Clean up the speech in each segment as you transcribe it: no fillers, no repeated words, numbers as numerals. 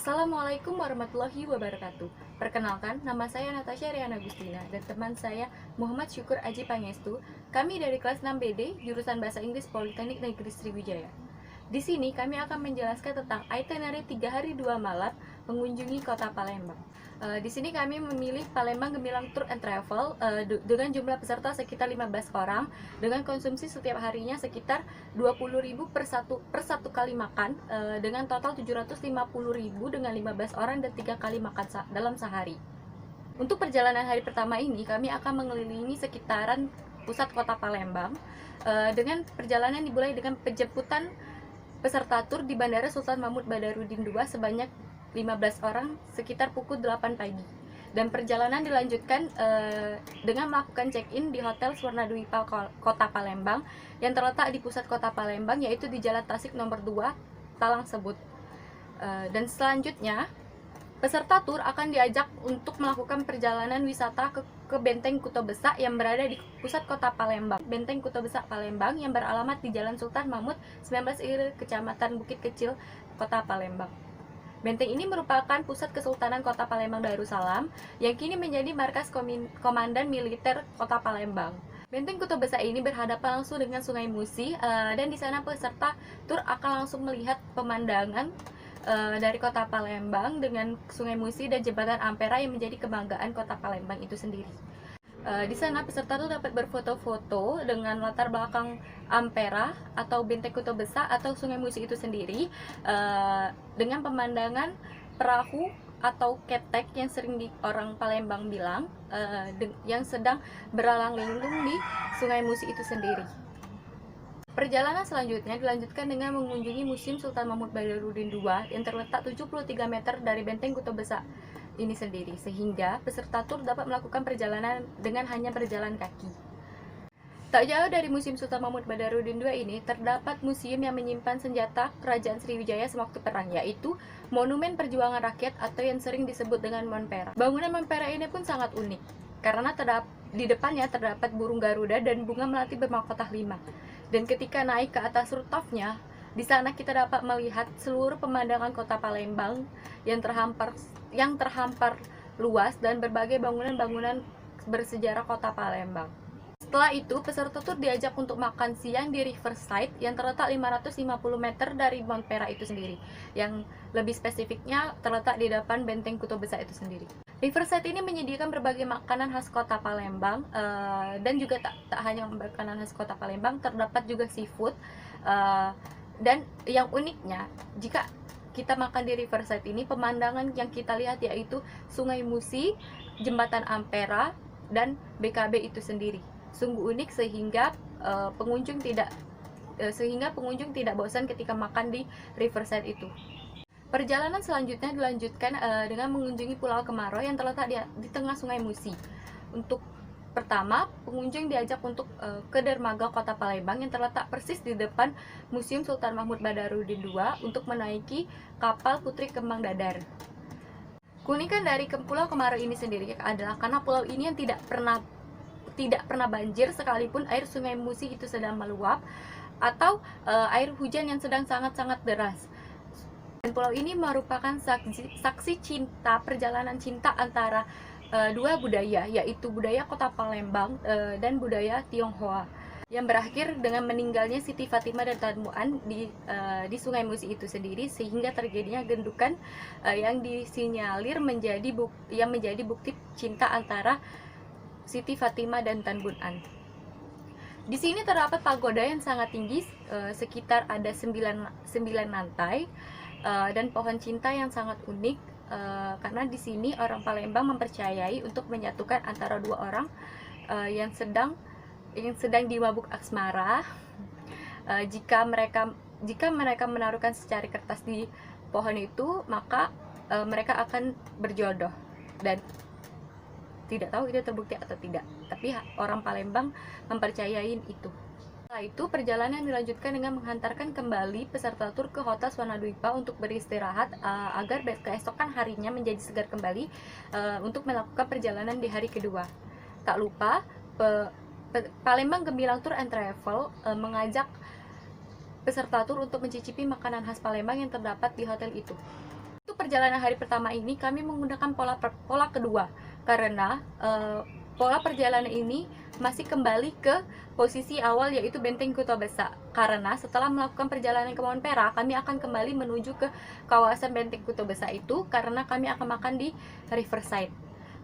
Assalamualaikum warahmatullahi wabarakatuh. Perkenalkan, nama saya Natasha Riana Agustina dan teman saya Muhammad Syukur Aji Pangestu. Kami dari kelas 6 BD, jurusan Bahasa Inggris Politeknik Negeri Sriwijaya. Di sini kami akan menjelaskan tentang itinerary 3 hari 2 malam mengunjungi kota Palembang. Di sini kami memilih Palembang Gemilang Tour and Travel dengan jumlah peserta sekitar 15 orang dengan konsumsi setiap harinya sekitar 20.000 per satu kali makan, dengan total 750.000 dengan 15 orang dan 3 kali makan dalam sehari. Untuk perjalanan hari pertama ini kami akan mengelilingi sekitaran pusat kota Palembang, dengan perjalanan dimulai dengan penjemputan peserta tur di Bandara Sultan Mahmud Badarudin II sebanyak 15 orang sekitar pukul 8 pagi. Dan perjalanan dilanjutkan dengan melakukan check-in di Hotel Swarnadwipa Kota Palembang yang terletak di pusat kota Palembang, yaitu di Jalan Tasik nomor 2, Talang Sebut. Dan selanjutnya peserta tur akan diajak untuk melakukan perjalanan wisata ke Benteng Kuto Besak yang berada di pusat kota Palembang. Benteng Kuto Besak Palembang yang beralamat di Jalan Sultan Mahmud 19 Ir, Kecamatan Bukit Kecil, Kota Palembang. Benteng ini merupakan pusat Kesultanan Kota Palembang Darussalam yang kini menjadi markas Komandan Militer Kota Palembang. Benteng Kuto Besak ini berhadapan langsung dengan Sungai Musi, dan di sana peserta tur akan langsung melihat pemandangan dari Kota Palembang dengan Sungai Musi dan Jembatan Ampera yang menjadi kebanggaan Kota Palembang itu sendiri. Di sana peserta tuh dapat berfoto-foto dengan latar belakang Ampera atau Benteng Kuto Besak atau Sungai Musi itu sendiri, dengan pemandangan perahu atau ketek yang sering orang Palembang bilang, yang sedang beralang linglung di Sungai Musi itu sendiri. Perjalanan selanjutnya dilanjutkan dengan mengunjungi Museum Sultan Mahmud Badarudin II yang terletak 73 meter dari Benteng Kuto Besak ini sendiri, sehingga peserta tur dapat melakukan perjalanan dengan hanya berjalan kaki. Tak jauh dari Museum Sultan Mahmud Badarudin II ini terdapat museum yang menyimpan senjata Kerajaan Sriwijaya sewaktu perang, yaitu Monumen Perjuangan Rakyat atau yang sering disebut dengan Monpera. Bangunan Monpera ini pun sangat unik karena di depannya terdapat burung garuda dan bunga melati bermahkota 5. Dan ketika naik ke atas rooftopnya, di sana kita dapat melihat seluruh pemandangan kota Palembang yang terhampar luas dan berbagai bangunan-bangunan bersejarah kota Palembang. Setelah itu, peserta tur diajak untuk makan siang di Riverside yang terletak 550 meter dari Monpera itu sendiri. Yang lebih spesifiknya terletak di depan Benteng Kuto Besak itu sendiri. Riverside ini menyediakan berbagai makanan khas kota Palembang, dan juga tak hanya makanan khas kota Palembang, terdapat juga seafood. Dan yang uniknya, jika kita makan di Riverside ini, pemandangan yang kita lihat yaitu Sungai Musi, Jembatan Ampera, dan BKB itu sendiri. Sungguh unik sehingga pengunjung tidak bosan ketika makan di Riverside itu. Perjalanan selanjutnya dilanjutkan dengan mengunjungi Pulau Kemaro yang terletak di tengah Sungai Musi. Untuk pertama, pengunjung diajak untuk ke dermaga Kota Palembang yang terletak persis di depan Museum Sultan Mahmud Badarudin II untuk menaiki kapal Putri Kembang Dadar. Keunikan dari Pulau Kemaro ini sendiri adalah karena pulau ini yang tidak pernah banjir sekalipun air Sungai Musi itu sedang meluap atau air hujan yang sedang sangat-sangat deras. Dan pulau ini merupakan saksi cinta, perjalanan cinta antara dua budaya, yaitu budaya Kota Palembang dan budaya Tionghoa, yang berakhir dengan meninggalnya Siti Fatimah dan Tan Muan di Sungai Musi itu sendiri, sehingga terjadinya gendukan yang disinyalir menjadi bukti cinta antara Siti Fatimah dan Tan Muan. Di sini terdapat pagoda yang sangat tinggi, sekitar ada 9 lantai, dan pohon cinta yang sangat unik, karena di sini orang Palembang mempercayai untuk menyatukan antara dua orang yang sedang dimabuk asmara. Jika mereka menaruhkan secari kertas di pohon itu, maka mereka akan berjodoh. Dan tidak tahu itu terbukti atau tidak, tapi orang Palembang mempercayai itu. Setelah itu, perjalanan dilanjutkan dengan menghantarkan kembali peserta tur ke Hotel Swarnadwipa untuk beristirahat agar keesokan harinya menjadi segar kembali untuk melakukan perjalanan di hari kedua. Tak lupa, Palembang Gemilang Tour and Travel mengajak peserta tur untuk mencicipi makanan khas Palembang yang terdapat di hotel itu. Untuk perjalanan hari pertama ini kami menggunakan pola kedua karena pola perjalanan ini masih kembali ke posisi awal, yaitu Benteng Kota Besa. Karena setelah melakukan perjalanan ke Monpera, kami akan kembali menuju ke kawasan Benteng Kota Besa itu karena kami akan makan di Riverside.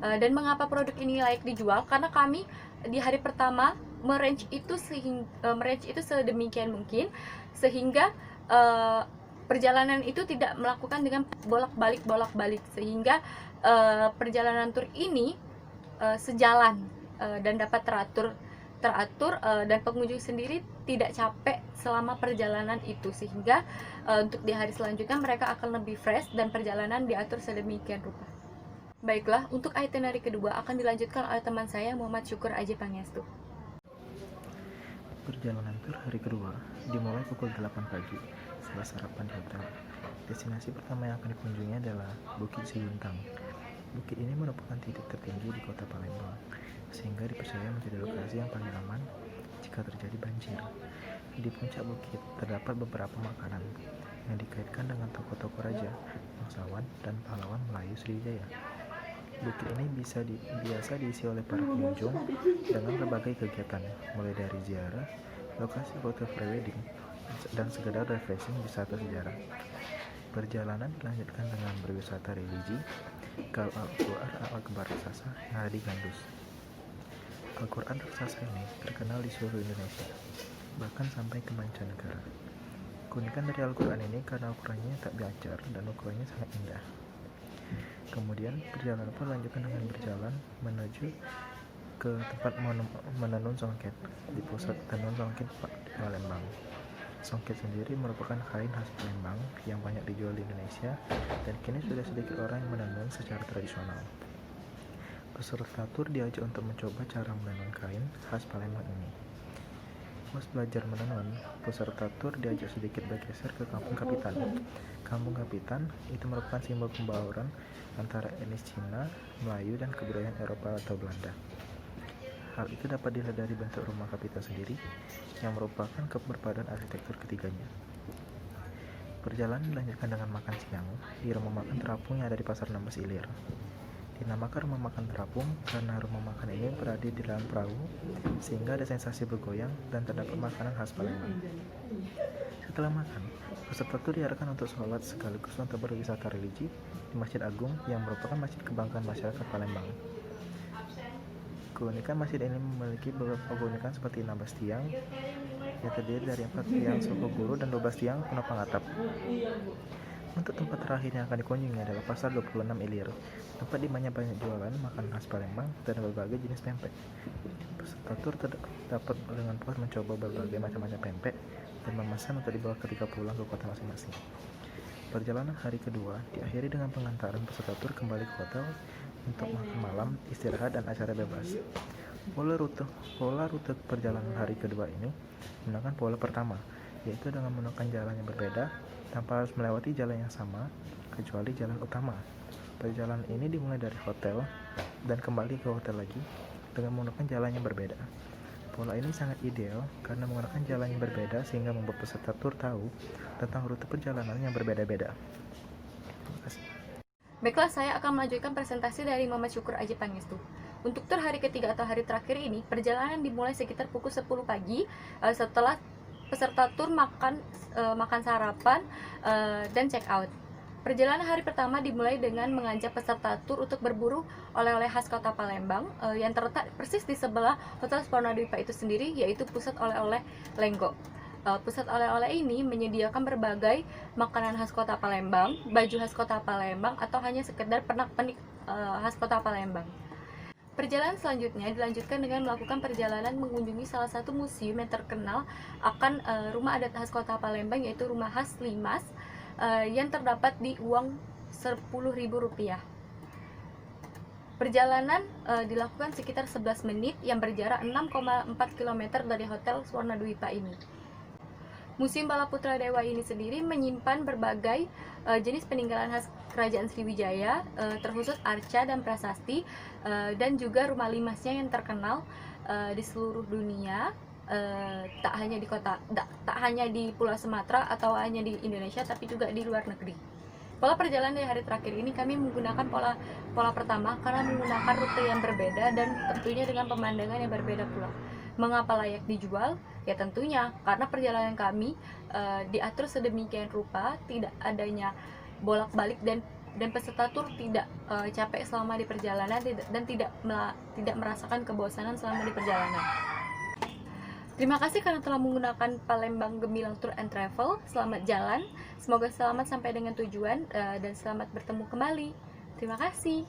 Dan mengapa produk ini layak dijual? Karena kami di hari pertama merange itu sedemikian mungkin sehingga perjalanan itu tidak melakukan dengan bolak-balik sehingga perjalanan tur ini sejalan dan dapat teratur dan pengunjung sendiri tidak capek selama perjalanan itu, sehingga untuk di hari selanjutnya mereka akan lebih fresh dan perjalanan diatur sedemikian rupa. Baiklah, untuk itinerary kedua akan dilanjutkan oleh teman saya Muhammad Syukur Aji Pangestu. Perjalanan tur hari kedua dimulai pukul 8 pagi setelah sarapan di hotel. Destinasi pertama yang akan dikunjungi adalah Bukit Siyuntang. Bukit ini merupakan titik tertinggi di kota Palembang, sehingga dipercaya menjadi lokasi yang paling aman jika terjadi banjir. Di puncak bukit terdapat beberapa makanan yang dikaitkan dengan tokoh-tokoh raja, bangsawan, dan pahlawan Melayu Sriwijaya. Bukit ini biasa diisi oleh para pengunjung dengan berbagai kegiatan, mulai dari ziarah, lokasi foto prewedding, dan sekedar refreshing wisata sejarah. Perjalanan dilanjutkan dengan berwisata religi ke Al-Quran Al-Akbar Raksasa yang ada di Gandus. Al-Quran Raksasa ini terkenal di seluruh Indonesia, bahkan sampai ke mancanegara. Keunikan dari Al-Quran ini karena ukurannya tak biacar dan ukurannya sangat indah. Kemudian perjalanan pun dilanjutkan dengan berjalan menuju ke tempat menenun songket di pusat tenun songket di Palembang. Songket sendiri merupakan kain khas Palembang yang banyak dijual di Indonesia dan kini sudah sedikit orang yang menenun secara tradisional. Peserta tur diajak untuk mencoba cara menenun kain khas Palembang ini. Pas belajar menenun, peserta tur diajak sedikit bergeser ke Kampung Kapitan. Kampung Kapitan itu merupakan simbol pembauran antara etnis Cina, Melayu, dan kebudayaan Eropa atau Belanda. Hal itu dapat dilihat dari bentuk rumah Kapitan sendiri yang merupakan keberpaduan arsitektur ketiganya. Perjalanan dilanjutkan dengan makan siang di rumah makan terapung yang ada di Pasar Nambas Ilir. Dinamakan rumah makan terapung karena rumah makan ini berada di dalam perahu sehingga ada sensasi bergoyang dan terdapat makanan khas Palembang. Setelah makan, peserta tur diarahkan untuk sholat sekaligus untuk berwisata religi di Masjid Agung yang merupakan masjid kebanggaan masyarakat Palembang. Keunikan masjid ini memiliki beberapa keunikan seperti 16 tiang yang terdiri dari 4 tiang suku guru dan 12 tiang penopang atap. Untuk tempat terakhir yang akan dikunjungi adalah Pasar 26 Ilir, tempat di mana banyak jualan makanan khas Palembang dan berbagai jenis pempek. Peserta tur dapat dengan puas mencoba berbagai macam-macam pempek dan memesan untuk dibawa ketika pulang ke kota masing-masing. Perjalanan hari kedua diakhiri dengan pengantaran peserta tur kembali ke hotel untuk makan malam, istirahat, dan acara bebas. Pola rute perjalanan hari kedua ini menggunakan pola pertama, yaitu dengan menggunakan jalan yang berbeda tanpa harus melewati jalan yang sama kecuali jalan utama. Perjalanan ini dimulai dari hotel dan kembali ke hotel lagi dengan menggunakan jalan yang berbeda. Pola ini sangat ideal karena menggunakan jalan yang berbeda sehingga membuat peserta tur tahu tentang rute perjalanan yang berbeda-beda. Terima kasih. Baiklah, saya akan melanjutkan presentasi dari Muhammad Syukur Aji Pangestu. Untuk tur hari ketiga atau hari terakhir ini, perjalanan dimulai sekitar pukul 10 pagi setelah peserta tur makan sarapan dan check out. Perjalanan hari pertama dimulai dengan mengajak peserta tur untuk berburu oleh-oleh khas kota Palembang yang terletak persis di sebelah Hotel Swarnadwipa itu sendiri, yaitu pusat oleh-oleh Lenggo. Pusat oleh-oleh ini menyediakan berbagai makanan khas kota Palembang, baju khas kota Palembang, atau hanya sekedar pernak-pernik khas kota Palembang. Perjalanan selanjutnya dilanjutkan dengan melakukan perjalanan mengunjungi salah satu museum yang terkenal akan rumah adat khas kota Palembang, yaitu Rumah Khas Limas yang terdapat di uang Rp10.000. Perjalanan dilakukan sekitar 11 menit yang berjarak 6,4 km dari Hotel Swarnadwipa ini. Museum Balaputra Dewa ini sendiri menyimpan berbagai jenis peninggalan khas Kerajaan Sriwijaya, terkhusus arca dan prasasti, dan juga rumah limasnya yang terkenal di seluruh dunia, tak hanya di Pulau Sumatera atau hanya di Indonesia, tapi juga di luar negeri. Pola perjalanan di hari terakhir ini kami menggunakan pola pertama karena menggunakan rute yang berbeda dan tentunya dengan pemandangan yang berbeda pula. Mengapa layak dijual? Ya tentunya karena perjalanan kami diatur sedemikian rupa, tidak adanya bolak-balik dan peserta tur tidak capek selama di perjalanan dan tidak merasakan kebosanan selama di perjalanan. Terima kasih karena telah menggunakan Palembang Gemilang Tour and Travel. Selamat jalan, semoga selamat sampai dengan tujuan dan selamat bertemu kembali. Terima kasih.